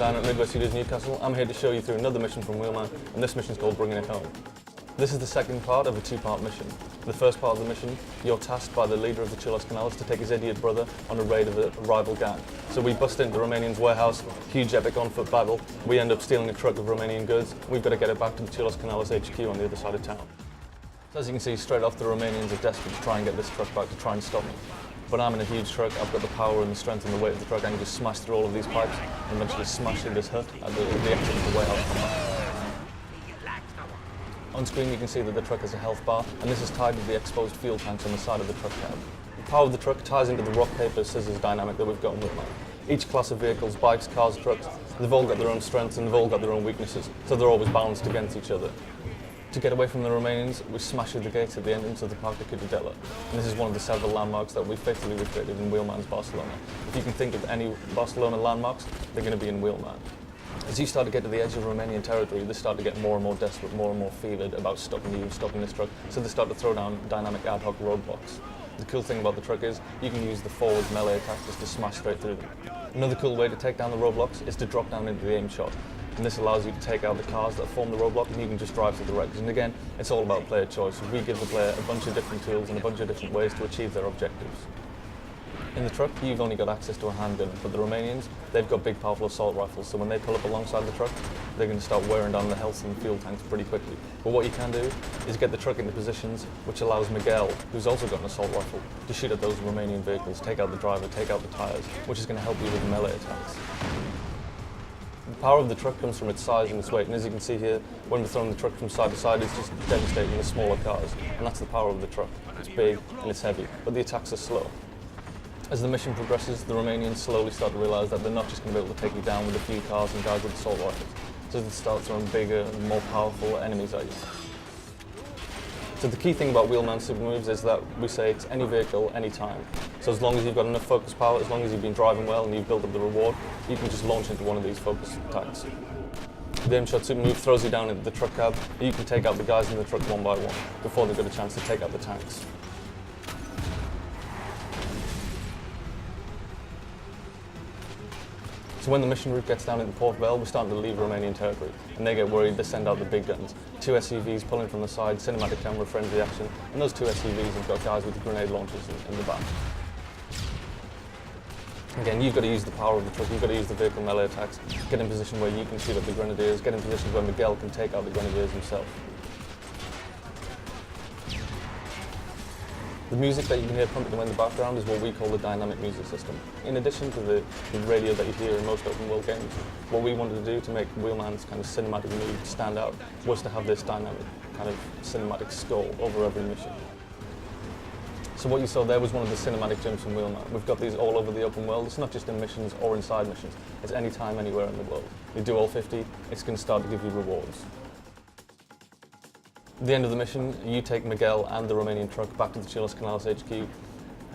designer at Midwest Studios Newcastle. I'm here to show you through another mission from Wheelman, and this mission is called Bringing It Home. This is the second part of a two-part mission. The first part of the mission, you're tasked by the leader of the Chilos Canals to take his idiot brother on a raid of a rival gang. So we bust into the Romanian's warehouse, huge epic on-foot battle. We end up stealing a truck of Romanian goods. We've got to get it back to the Chilos Canals HQ on the other side of town. So as you can see, straight off the Romanians are desperate to try and get this truck back, to try and stop me. But I'm in a huge truck, I've got the power and the strength and the weight of the truck. I can just smash through all of these pipes and eventually smash through this hut at the exit of the warehouse. On screen you can see that the truck has a health bar, and this is tied to the exposed fuel tanks on the side of the truck cab. The power of the truck ties into the rock, paper, scissors dynamic that we've got in Wheelman. Each class of vehicles, bikes, cars, trucks, they've all got their own strengths and they've all got their own weaknesses, so they're always balanced against each other. To get away from the Romanians, we smash through the gates at the entrance of the Parc de Ciutadella, and this is one of the several landmarks that we faithfully recreated in Wheelman's Barcelona. If you can think of any Barcelona landmarks, they're going to be in Wheelman. As you start to get to the edge of Romanian territory, they start to get more and more desperate, more and more fevered about stopping you, stopping this truck, so they start to throw down dynamic ad hoc roadblocks. The cool thing about the truck is you can use the forward melee attacks just to smash straight through them. Another cool way to take down the roadblocks is to drop down into the aim shot. And this allows you to take out the cars that form the roadblock, and you can just drive through the wrecks. And again, it's all about player choice. We give the player a bunch of different tools and a bunch of different ways to achieve their objectives. In the truck, you've only got access to a handgun, but the Romanians, they've got big powerful assault rifles, so when they pull up alongside the truck, they're going to start wearing down the health and fuel tanks pretty quickly. But what you can do is get the truck into positions which allows Miguel, who's also got an assault rifle, to shoot at those Romanian vehicles, take out the driver, take out the tyres, which is going to help you with melee attacks. The power of the truck comes from its size and its weight, and as you can see here, when we're throwing the truck from side to side, it's just devastating the smaller cars, and that's the power of the truck. It's big and it's heavy, but the attacks are slow. As the mission progresses, the Romanians slowly start to realise that they're not just going to be able to take you down with a few cars and guys with assault rifles, so they start throwing bigger and more powerful enemies at you. So the key thing about Wheelman's super moves is that we say it's any vehicle, any time. So as long as you've got enough focus power, as long as you've been driving well and you've built up the reward, you can just launch into one of these focus attacks. The aim shot super move throws you down into the truck cab, and you can take out the guys in the truck one by one before they've got a chance to take out the tanks. So when the mission route gets down into Port Vell, we're starting to leave Romanian territory, and they get worried, they send out the big guns. 2 SUVs pulling from the side, cinematic camera, frenzy action, and those 2 SUVs have got guys with grenade launchers in the back. Again, you've got to use the power of the truck, you've got to use the vehicle melee attacks, get in position where you can shoot at the grenadiers, get in positions where Miguel can take out the grenadiers himself. The music that you can hear pumping away in the background is what we call the dynamic music system. In addition to the radio that you hear in most open world games, what we wanted to do to make Wheelman's kind of cinematic mood stand out was to have this dynamic kind of cinematic score over every mission. So what you saw there was one of the cinematic jumps from Wheelman. We've got these all over the open world. It's not just in missions or inside missions. It's anytime, anywhere in the world. You do all 50, it's going to start to give you rewards. At the end of the mission, you take Miguel and the Romanian truck back to the Chilos Canals HQ,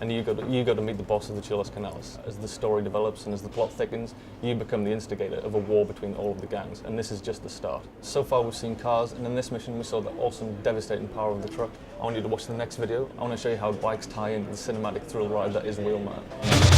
and you go to meet the boss of the Chilos Canals. As the story develops and as the plot thickens, you become the instigator of a war between all of the gangs, and this is just the start. So far we've seen cars, and in this mission we saw the awesome, devastating power of the truck. I want you to watch the next video. I want to show you how bikes tie into the cinematic thrill ride that is Wheelman.